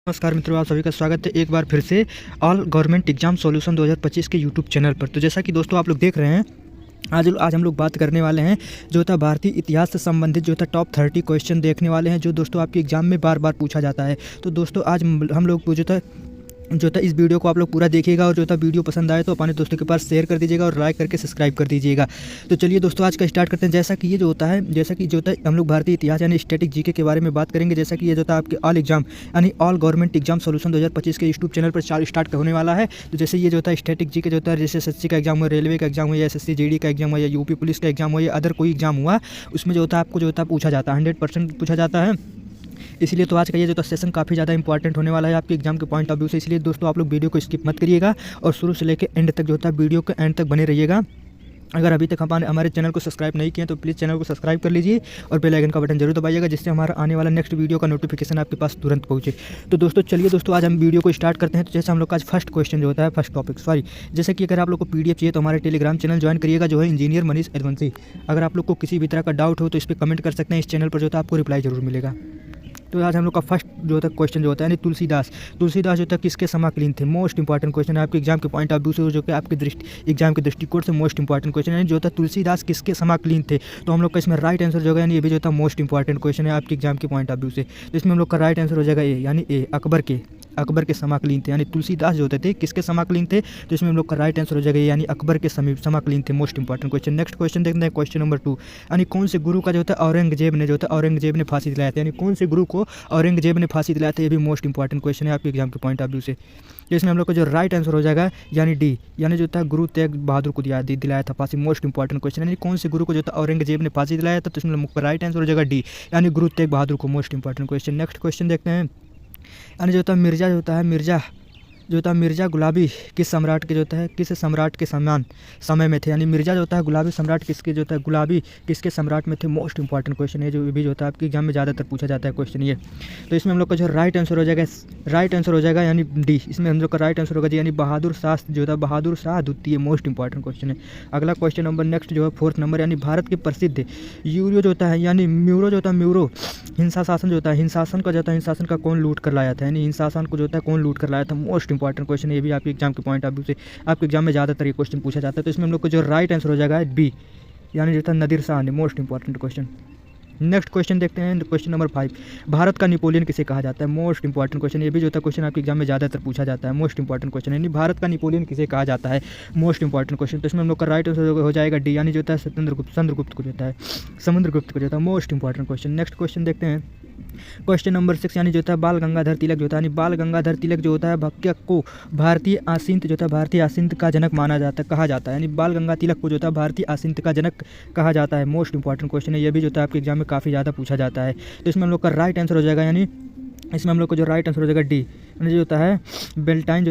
नमस्कार मित्रों, आप सभी का स्वागत है एक बार फिर से ऑल गवर्नमेंट एग्जाम सॉल्यूशन 2025 के यूट्यूब चैनल पर। तो जैसा कि दोस्तों आप लोग देख रहे हैं, आज हम लोग बात करने वाले हैं जो था भारतीय इतिहास से संबंधित जो था टॉप 30 क्वेश्चन देखने वाले हैं, जो दोस्तों आपके एग्जाम में बार बार पूछा जाता है। तो दोस्तों आज हम लोग जो था इस वीडियो को आप लोग पूरा देखिएगा, और जो था वीडियो पसंद आए तो अपने दोस्तों के पास शेयर कर दीजिएगा और लाइक करके सब्सक्राइब कर दीजिएगा। तो चलिए दोस्तों आज का स्टार्ट करते हैं। जैसा कि ये जो होता है हम लोग भारतीय इतिहास यानी स्टैटिक जीके के बारे में बात करेंगे। जैसा कि ये जो था आपके ऑल एग्जाम यानी ऑल गवर्नमेंट एग्जाम सॉल्यूशन 2025 के यूट्यूब चैनल पर स्टार्ट होने वाला है। तो जैसे ये जो था स्टैटिक जीके जो था, जैसे एसएससी का एग्जाम हुआ, रेलवे का एग्जाम हुआ, या एसएससी जीडी का एग्जाम हुआ, या यूपी पुलिस का एग्जाम हुआ, या अदर कोई एग्जाम हुआ, उसमें जो था आपको जो था पूछा जाता है, 100% पूछा जाता है। इसलिए तो आज का ये जो था सेशन काफ़ी ज़्यादा इंपॉर्टेंट होने वाला है आपके एग्जाम के पॉइंट ऑफ व्यू से। इसलिए दोस्तों आप लोग वीडियो को स्किप मत करिएगा और शुरू से लेकर एंड तक जो था वीडियो के एंड तक बने रहिएगा। अगर अभी तक हमारे चैनल को सब्सक्राइब नहीं किए तो प्लीज़ चैनल को सब्सक्राइब कर लीजिए और बेल आइकन का बटन जरूर दबाइएगा, जिससे हमारा आने वाला नेक्स्ट वीडियो का नोटिफिकेशन आपके पास तुरंत पहुंचे। तो दोस्तों चलिए दोस्तों आज हम वीडियो को स्टार्ट करते हैं। तो जैसे हम लोग का आज फर्स्ट क्वेश्चन जो होता है, फर्स्ट टॉपिक जैसे कि अगर आप लोग को पीडीएफ चाहिए तो हमारे टेलीग्राम चैनल ज्वाइन करिएगा, जो है इंजीनियर मनीष एडवंसी। अगर आप लोग को किसी भी तरह का डाउट हो तो इस पर कमेंट कर सकते हैं, इस चैनल पर जो था आपको रिप्लाई जरूर मिलेगा। तो आज हम लोग का फर्स्ट जो होता है क्वेश्चन जो होता है, यानी तुलसीदास जो था किसके समकालीन थे। मोस्ट इंपॉर्टेंट क्वेश्चन है आपके एग्जाम के पॉइंट ऑफ व्यू से, जो कि आपके एग्जाम के दृष्टिकोण से मोस्ट इंपॉर्टेंट क्वेश्चन है। जो था तुलसीदास किसके समकालीन थे, तो हम लोग का इसमें राइट आंसर जो होगा, यानी ये भी जो था मोस्ट इंपॉर्टेंट क्वेश्चन है आपके एग्जाम के पॉइंट ऑफ व्यू से। तो इसमें हम लोग का राइट आंसर हो जाएगा ए, यानी ए अकबर के समकालीन थे। यानी तुलसीदास जो होते थे किसके समकालीन थे, तो इसमें हम लोग का राइट आंसर हो जाएगा यानी अकबर के समकालीन थे। Most important question. Next question देखते हैं, क्वेश्चन नंबर 2, यानी कौन से गुरु का जो था औरंगजेब ने फांसी दिलाया था। यानी कौन से गुरु को औरंगजेब ने फांसी दिलाया था, ये भी मोस्ट इंपॉर्टेंट क्वेश्चन है आपके एग्जाम के पॉइंट ऑफ व्यू से। तो इसमें हम लोग का जो राइट आंसर हो जाएगा यानी डी, यानी जो था गुरु तेग बहादुर को दिलाया था फांसी। मोस्ट इंपॉर्टेंट क्वेश्चन, यानी कौन से गुरु को जो था औरंगजेब ने फांसी दिलाया था, तो इसमें हम लोग का राइट आंसर हो जाएगा डी, यानी गुरु तेग बहादुर को। Most important question. Next question देखते हैं, यानी जो था मिर्जा गुलाबी किस सम्राट के समय में थे। यानी मिर्जा जो था गुलाबी सम्राट किसके सम्राट में थे। मोस्ट इंपॉर्टेंट क्वेश्चन है, जो भी जो था आपके एग्जाम में ज़्यादातर पूछा जाता है क्वेश्चन ये। तो इसमें हम लोग का जो राइट आंसर हो जाएगा यानी डी। इसमें हम लोग का राइट आंसर होगा यानी बहादुर शाह द्वितीय। मोस्ट इंपॉर्टेंट क्वेश्चन है। अगला क्वेश्चन नंबर नेक्स्ट जो है 4th नंबर, यानी भारत के प्रसिद्ध म्यूरो हिंसासन का कौन लूट कर लाया था। यानी हिंसासन को जो था कौन लूट कर लाया था। मोस्ट इंपॉर्टेंट क्वेश्चन है, ये भी आपके एग्जाम के पॉइंट ऑफ व्यू से आपके एग्जाम में ज़्यादातर ये क्वेश्चन पूछा जाता है। तो इसमें हम लोग को जो राइट आंसर हो जाएगा बी, यानी जो था नादिर शाह ने। Most important question. Next question देखते हैं, क्वेश्चन नंबर 5, भारत का नेपोलियन किसे कहा जाता है। मोस्ट इंपॉर्टेंट क्वेश्चन, ये भी जो था क्वेश्चन आपके एग्जाम में ज़्यादातर पूछा जाता है। मोस्ट इंपॉर्टेंट क्वेश्चन, यानी भारत का नेपोलियन किसे कहा जाता है। Most important question. तो इसमें हम लोग का राइट आंसर हो जाएगा डी, यानी जो था समुद्रगुप्त को जो था। Most important question. Next question देखते हैं, क्वेश्चन नंबर 6, यानी जो था बाल गंगाधर तिलक जो होता है को भारतीय आसिंत का जनक कहा जाता है। यानी बाल गंगा तिलक को जो था भारतीय आसिंत का जनक कहा जाता है। मोस्ट इंपॉर्टेंट क्वेश्चन है, ये भी जो था आपके एग्जाम में काफ़ी ज़्यादा पूछा जाता है। तो इसमें हम लोग का राइट आंसर हो जाएगा, यानी इसमें हम लोग को जो राइट आंसर हो जाएगा डी, यानी जो होता है बेल्टाइन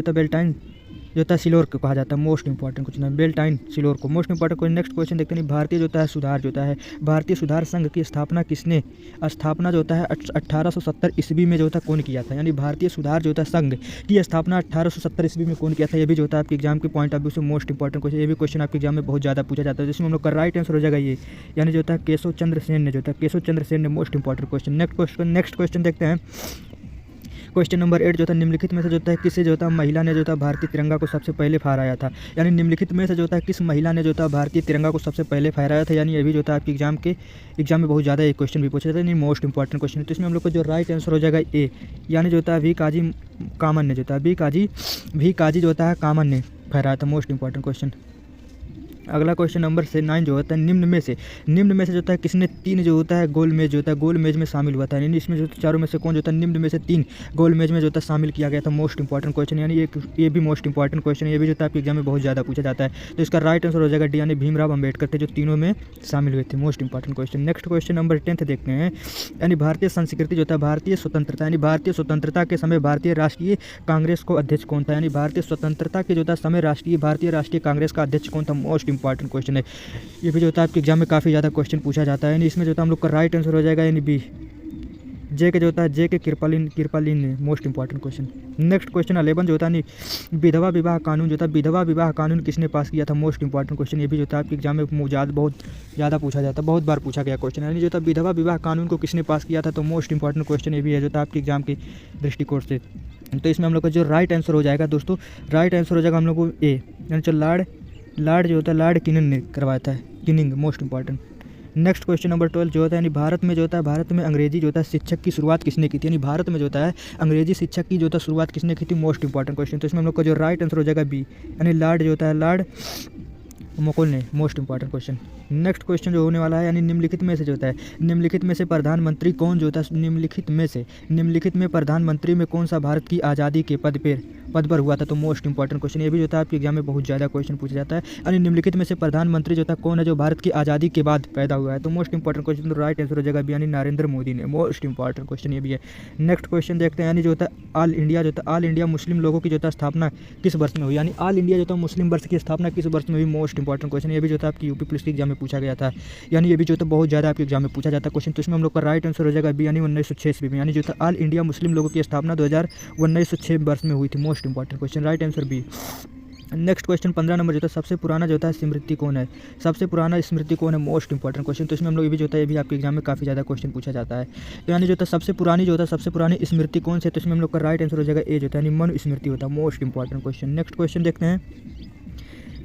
जो था सिलोर को कहा जाता है। मोस्ट इंपॉर्टेंट क्वेश्चन है, बेल्टाइन सिलोर को। Most important question. Next question देखते हैं, भारतीय सुधार संघ की स्थापना जो होता है 1870 ईस्वी में जो था कौन किया था। यानी भारतीय सुधार जो था संघ की स्थापना 1870 ईस्वी में कौन किया था, ये भी जो था आपके एग्जाम के पॉइंट ऑफ व्यू से मोस्ट इंपॉर्टेंट क्वेश्चन। ये भी क्वेश्चन आपके एग्जाम में बहुत ज़्यादा पूछा जाता है, जिसमें हम लोग का राइट आंसर हो जाएगा ये, यानी जो था केशव चंद्र सेन ने। Most important question. Next question देखते हैं, क्वेश्चन नंबर 8 जो था निम्नलिखित में से जो था किसे जो था महिला ने जो था भारतीय तिरंगा को सबसे पहले फहराया था। यानी निम्नलिखित में से जो था किस महिला ने जो था भारतीय तिरंगा को सबसे पहले फहराया था। यानी ये भी जो था आपके एग्जाम में बहुत ज़्यादा एक क्वेश्चन भी पूछा जाता है, यानी मोस्ट इंपॉर्टेंट क्वेश्चन है। तो इसमें हम लोग को जो राइट आंसर हो जाएगा ए, यानी जो था वी काजी कामन ने फहराया था। Most important question. अगला क्वेश्चन नंबर 9 जो होता है, निम्न में से जो है किसने 3 जो होता है गोल मेज में शामिल हुआ था। यानी इसमें जो चारों में से कौन जो था निम्न में से 3 गोल मेज में जो था शामिल किया गया था। मोस्ट इंपॉर्टेंट क्वेश्चन, यानी ये भी मोस्ट इंपॉर्टेंट क्वेश्चन है, ये भी जो था आपके एग्जाम में बहुत ज़्यादा पूछा जाता है। तो इसका राइट आंसर हो जाएगा डी, यानी भीमराव अम्बेडकर थे जो तीनों में शामिल हुए थे। Most important question. Next question number 10 देखते हैं, यानी भारतीय संस्कृति जो था भारतीय स्वतंत्रता के समय भारतीय राष्ट्रीय कांग्रेस को अध्यक्ष कौन था। यानी भारतीय स्वतंत्रता के जो था समय भारतीय राष्ट्रीय कांग्रेस का अध्यक्ष कौन था। मोस्ट इंपॉर्टेंट क्वेश्चन है, ये भी जो था आपके एग्जाम में काफ़ी ज़्यादा क्वेश्चन पूछा जाता है। यानी इसमें जो था हम लोग का राइट आंसर हो जाएगा यानी बी, जे के जो होता है जे के कृपालिन ने, most important question. Next question 11 जो होता है विधवा विवाह कानून जो होता है, विधवा विवाह कानून किसने पास किया था, मोस्ट इंपॉर्टेंट क्वेश्चन। ये भी जो होता है आपके एग्जाम में बहुत ज़्यादा पूछा जाता है, बहुत बार पूछा गया क्वेश्चन, यानी जो होता है विधवा विवाह कानून को किसने पास किया था, तो मोस्ट इंपॉर्टेंट क्वेश्चन ये भी है जो होता है आपके एग्जाम के दृष्टिकोण से। तो इसमें हम लोग का जो राइट आंसर हो जाएगा दोस्तों, राइट आंसर हो जाएगा हम लोग को ए, यानी जो लॉर्ड जो होता है लॉर्ड किनिंग ने करवाया था, किनिंग most important. Next question number 12 जो होता है यानी भारत में जो होता है, भारत में अंग्रेजी जो होता है शिक्षक की शुरुआत किसने की थी, यानी भारत में जो होता है अंग्रेजी शिक्षक की जो होता है शुरुआत किसने की थी, मोस्ट इंपॉर्टेंट क्वेश्चन। तो इसमें हम लोग का जो राइट आंसर हो जाएगा बी, यानी लॉर्ड जो होता है लॉर्ड मकोल ने, most important question. Next question जो होने वाला है यानी निम्नलिखित में से जो होता है, निम्नलिखित में से प्रधानमंत्री कौन जो होता है, निम्नलिखित में प्रधानमंत्री में कौन सा भारत की आज़ादी के पद पर हुआ था, तो मोस्ट इंपॉर्टेंट क्वेश्चन। ये भी जो होता है आपके एग्जाम में बहुत ज़्यादा क्वेश्चन पूछा जाता है, यानी निम्नलिखित में से प्रधानमंत्री जो था कौन है जो भारत की आज़ादी के बाद पैदा हुआ है, तो मोस्ट इंपॉर्टेंट क्वेश्चन। तो राइट आंसर हो जाएगा यानी नरेंद्र मोदी ने, मोस्ट इंपॉर्टेंट क्वेश्चन ये भी है। नेक्स्ट क्वेश्चन देखते हैं, यानी जो होता है ऑल इंडिया मुस्लिम लोगों की जो होता है स्थापना किस वर्ष में हुई, यानी ऑल इंडिया जो होता है मुस्लिम वर्ष की स्थापना किस वर्ष में हुई, मोस्ट इंपॉर्टेंट क्वेश्चन। ये भी जो था आपकी यूपी पुलिस के एग्जाम में पूछा गया था, यानी ये भी जो था बहुत ज़्यादा आपके एग्जाम में पूछा जाता है क्वेश्चन। तो इसमें हम लोग का राइट आंसर हो जाएगा बी, यानी 1906 ईस्वी में, यानी जो था ऑल इंडिया मुस्लिम लोगों की स्थापना 1906 वर्ष में हुई थी, most important question, right answer B. Next question 15 number जो था, सबसे पुराना जो होता है स्मृति कौन है, सबसे पुराना स्मृति कौन है, मोस्ट इंपॉर्टेंट क्वेश्चन। तो इसमें हम लोग ये भी जो होता है ये भी आपके एग्जाम में काफ़ी ज़्यादा क्वेश्चन पूछा जाता है। तो यानी जो होता है सबसे पुरानी स्मृति कौन से, तो इसमें हम लोग का राइट आंसर हो जाएगा ए जो होता है, यानी मनु स्मृति होता है, most important question. Next question देखते हैं,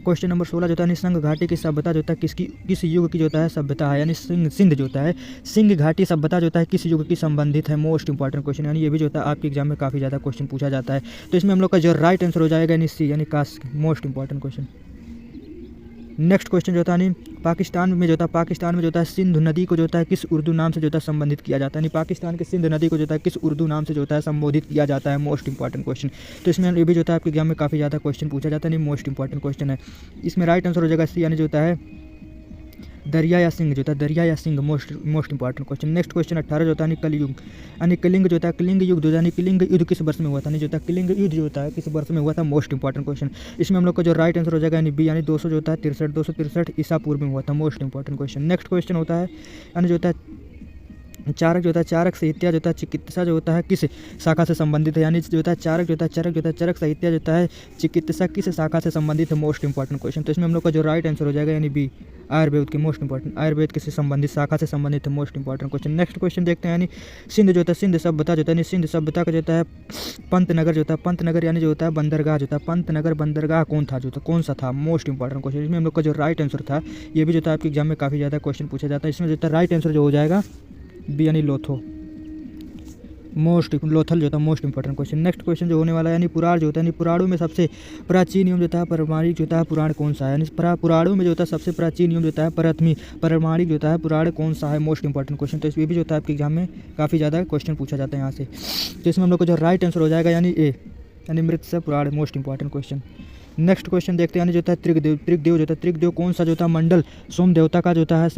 क्वेश्चन नंबर 16 जो होता है सिंध घाटी की सभ्यता जो होता है किस युग की जो होता है सभ्यता है, यानी सिंध जो होता है सिंध घाटी सभ्यता जो होता है किस युग की संबंधित है, मोस्ट इंपॉर्टेंट क्वेश्चन। यानी ये भी जो होता है आपके एग्जाम में काफ़ी ज़्यादा क्वेश्चन पूछा जाता है। तो इसमें हम लोग का जो राइट आंसर हो जाएगा यानी सी, यानी काश, most important question. Next question जो होता है पाकिस्तान में जो होता है सिंधु नदी को जो होता है किस उर्दू नाम से जो होता है संबंधित किया जाता है, यानी पाकिस्तान के सिंध नदी को जो होता है किस उर्दू नाम से जो होता है संबोधित किया जाता है, मोस्ट इंपॉर्टेंट क्वेश्चन। तो इसमें ये भी जो होता है आपके एग्जाम में काफ़ी ज़्यादा क्वेश्चन पूछा जाता है, नहीं मोस्ट इंपॉर्टेंट क्वेश्चन है। इसमें राइट आंसर हो जाएगा सी, यानी जो होता है दरिया या सिंह जो होता है, दरिया या Singh, most important question. Next question 18 जो होता है कलयुग, यानी कलिंग जो होता है कलिंग युग यानी कलिंग युद्ध किस वर्ष में हुआ था, नहीं जो होता है कलिंग युद्ध जो होता है किस वर्ष में हुआ था, मोस्ट इंपॉर्टेंट क्वेश्चन। इसमें हम लोग का जो राइट आंसर हो जाएगा यानी बी, यानी 200 जो होता है 263 ईसा पूर्व में हुआ था, most important question. Next question होता है यानी जो होता है चारक जो होता है, चारक साहित्य जो होता है चिकित्सा जो होता है किस शाखा से संबंधित है, यानी जो होता है चरक साहित्य जो होता है चिकित्सा किस शाखा से संबंधित है, मोस्ट इंपॉर्टेंट क्वेश्चन। तो इसमें हम लोग का जो राइट आंसर हो जाएगा यानी बी, आयुर्वेद के, मोस्ट इंपॉर्टेंट, आयुर्वेद किसी संबंधित शाखा से संबंधित है, most important question. Next question देखते हैं, यानी सिंध जो होता है सिंध सभ्यता जो होता है सिंध सभ्यता का जो होता है पंतनगर जो होता है, पंतनगर यानी जो होता है बंदरगाह जो होता है, पंतनगर बंदरगाह कौन सा था, मोस्ट इंपॉर्टेंट क्वेश्चन। इसमें हम लोग का जो राइट आंसर था ये भी जो था आपके एग्जाम में काफ़ी ज़्यादा क्वेश्चन पूछा जाता है। इसमें जो होता है राइट आंसर जो हो जाएगा बी, यानी लोथल जो था most important question. Next question जो होने वाला है यानी पुराण जो होता है, यानी पुराणों में सबसे प्राचीन नियम जो था प्रमाणिक जो था पुराण कौन सा है, यानी पुराणों में जो होता है सबसे प्राचीन नियम जो होता है प्रमाणिक जो होता है पुराण कौन सा है, मोस्ट इंपॉर्टेंट क्वेश्चन। तो इसमें भी जो होता है आपके एग्जाम में काफ़ी ज़्यादा क्वेश्चन पूछा जाता है यहाँ से। तो इसमें हम लोग को जो राइट आंसर हो जाएगा यानी ए, यानी मृत से पुराण, most important question. Next question देखते हैं, यानी जो होता है त्रिकदेव जो होता है त्रिकदेव कौन सा जो होता है मंडल सोम देवता का जो होता है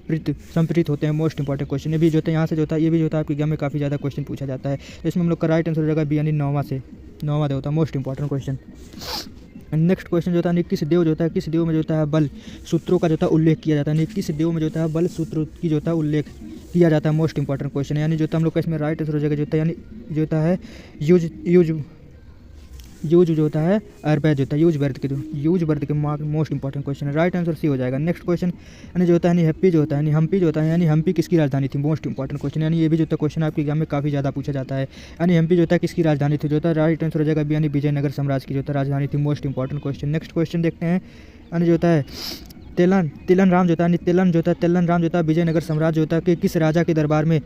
संप्रीत होते हैं, मोस्ट इंपॉर्टेंट क्वेश्चन। ये भी जो होता है यहाँ से जो होता है ये भी जो होता है आपके एग्जाम में काफ़ी ज़्यादा क्वेश्चन पूछा जाता है। तो इसमें हम लोग का राइट आंसर हो जाएगा बी, यानी नौवां देवता, most important question. Next question जो होता है किस देव जो होता है किस देव में जो होता है बल सूत्रों का जो होता है उल्लेख किया जाता है, किस देव में जो होता है बल सूत्र की जो होता है उल्लेख किया जाता है, मोस्ट इंपॉर्टेंट क्वेश्चन। यानी जो होता है हम लोग का इसमें राइट आंसर हो जाएगा जो होता है यानी जो होता है यूज जो होता है आयुर्वेद जो होता है यूज वर्ड के मोस्ट इंपॉर्टेंट क्वेश्चन है, राइट आंसर सी हो जाएगा। नेक्स्ट क्वेश्चन यानी जो होता है हम्पी जो होता है यानी हम्पी किसकी राजधानी थी, मोस्ट इंपॉर्टेंट क्वेश्चन। यानी ये भी जो होता है क्वेश्चन आपके एग्जाम में काफ़ी ज़्यादा पूछा जाता है, यानी हम्पी जो होता है किसकी राजधानी थी, जो होता है राइट आंसर हो जाएगा बी, यानी विजयनगर साम्राज्य की जो होता है राजधानी थी, most important question. Next question देखते हैं, यानी जो होता है तेलन राम जो होता है विजयनगर साम्राज्य जो होता है कि किस राजा के दरबार में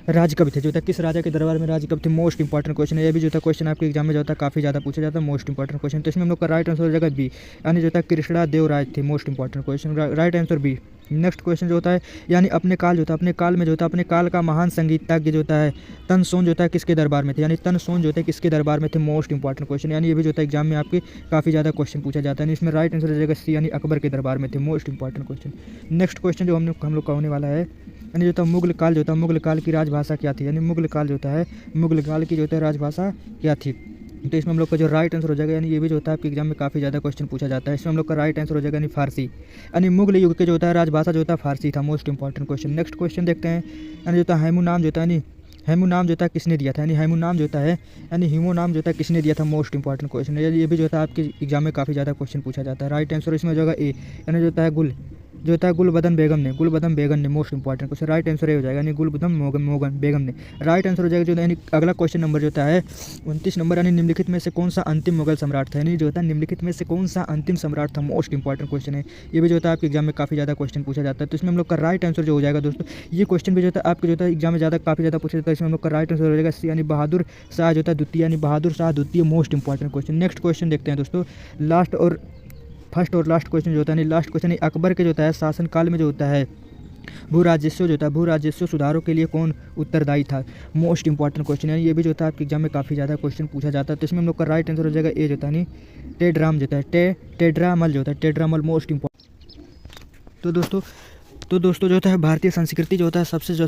राज कब थे, जो होता है किस राजा के दरबार में राज कब थे, मोस्ट इंपॉर्टेंट क्वेश्चन है। ये भी जो होता है क्वेश्चन आपके एग्जाम में जो होता है काफ़ी ज़्यादा पूछा जाता है, मोस्ट इंपॉर्टेंट क्वेश्चन। तो इसमें हम लोग का राइट आंसर हो जाएगा बी, यानी जो होता है कृष्णा देव राज थे, most important question, right answer B. Next question जो होता है यानी अपने काल का महान संगीतज्ञ जो होता है तनसोन जो होता है किसके दरबार में थे, यानी तनसोन जो होता है किसके दरबार में थे, मोस्ट इंपॉर्टेंट क्वेश्चन। यानी ये भी जो होता है एग्जाम में आपके काफ़ी ज़्यादा क्वेश्चन पूछा जाता है। इसमें राइट आंसर हो जाएगा सी, यानी अकबर के दरबार में थे, most important question. Next question जो हम लोग का होने वाला है, यानी जो होता है मुगल काल की राजभाषा क्या थी, यानी मुगल काल की जो होता है राजभाषा क्या थी। तो इसमें हम लोग का जो राइट आंसर हो जाएगा, यानी ये भी जो होता है आपके एग्जाम में काफ़ी ज़्यादा क्वेश्चन पूछा जाता है। इसमें हम लोग का राइट आंसर हो जाएगा यानी फारसी, यानी मुगल युग के जो होता है राजभाषा जो होता है फारसी था, most important question. Next question देखते हैं, यानी जो होता है हैमू नाम जो होता है यानी हेमू नाम जो था किसने दिया था, यानी हेमू नाम जो होता है, यानी हीमो नाम जो था किसने दिया था, मोस्ट इंपॉर्टेंट क्वेश्चन है। ये भी जो होता है आपके एग्जाम में काफ़ी ज़्यादा क्वेश्चन पूछा जाता है। राइट आंसर इसमें हो जाएगा ए, यानी जो होता है जो होता है गुलबदन बेगम ने, most important question. Right answer ये हो जाएगा, यानी गुलबदन बेगम ने। राइट आंसर हो जाएगा जो, यानी अगला क्वेश्चन नंबर जो होता है 29 नंबर, यानी निम्नलिखित में से कौन सा अंतिम मुगल सम्राट था, यानी जो होता है निम्नलिखित में से कौन सा अंतिम सम्राट था, मोस्ट इंपॉर्टेंट क्वेश्चन है। ये भी जो होता है आपके एग्जाम में काफ़ी ज़्यादा क्वेश्चन पूछा जाता है। तो इसमें हम लोग का राइट आंसर जो हो जाएगा दोस्तों, ये क्वेश्चन भी जो होता है आपके जो होता है एग्जाम में काफ़ी ज़्यादा पूछा जाता है। इसमें हम लोग का राइट आंसर हो जाएगा सी, यानी बहादुर शाह जो होता है द्वितीय, यानी बहादुर शाह द्वितीय, most important question. Next question देखते हैं दोस्तों, फर्स्ट और लास्ट क्वेश्चन जो होता है, लास्ट क्वेश्चन अकबर के जो होता है शासनकाल में जो होता है भू राजस्व सुधारों के लिए कौन उत्तरदायी था, मोस्ट इंपॉर्टेंट क्वेश्चन है। ये भी जो होता है आपके एग्जाम में काफ़ी ज़्यादा क्वेश्चन पूछा जाता है। तो इसमें हम लोग का राइट आंसर हो जाएगा ए जो होता है, नहीं टेड्राम जो होता है, टेड्रामल जो होता है, टेड्रामल, मोस्ट इंपॉर्टेंट। तो दोस्तों जो होता है भारतीय संस्कृति जो होता है सबसे जो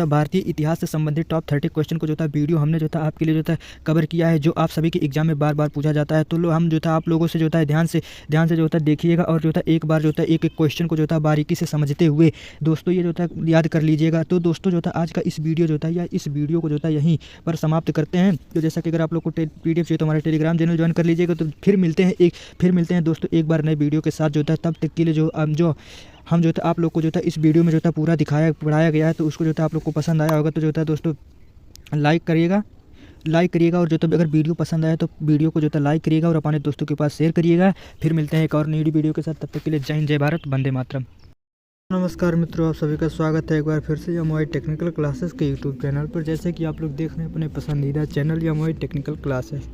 भारतीय इतिहास से संबंधित टॉप 30 क्वेश्चन को जो होता है वीडियो हमने जो था आपके लिए जो है कवर किया है, जो आप सभी के एग्जाम में बार बार पूछा जाता है। तो हम जो था आप लोगों से जो है ध्यान से जो होता है देखिएगा, और जो था एक बार जो था एक क्वेश्चन को जो था बारीकी से समझते हुए दोस्तों ये जो था याद कर लीजिएगा। तो दोस्तों जो था आज का इस वीडियो जो था या इस वीडियो को जो था यहीं पर समाप्त करते हैं। तो जैसा कि अगर आप लोग को PDF चाहिए तो हमारे टेलीग्राम चैनल ज्वाइन कर लीजिएगा। तो फिर मिलते हैं दोस्तों एक बार नए वीडियो के साथ। जो था तब तक के लिए जो हम जो था आप लोग को जो था इस वीडियो में जो था पूरा पढ़ाया गया है, तो उसको जो था आप लोग को पसंद आया होगा। तो जो था दोस्तों लाइक करिएगा और जो तो अगर वीडियो पसंद आया तो वीडियो को जो था लाइक करिएगा और अपने दोस्तों के पास शेयर करिएगा। फिर मिलते हैं एक और नई वीडियो के साथ, तब तक के लिए जय हिंद, जय भारत, वंदे मातरम। नमस्कार मित्रों, आप सभी का स्वागत है एक बार फिर से यमोई टेक्निकल क्लासेस के यूट्यूब चैनल पर। जैसे कि आप लोग देख रहे हैं अपने पसंदीदा चैनल यमोई टेक्निकल क्लासेस।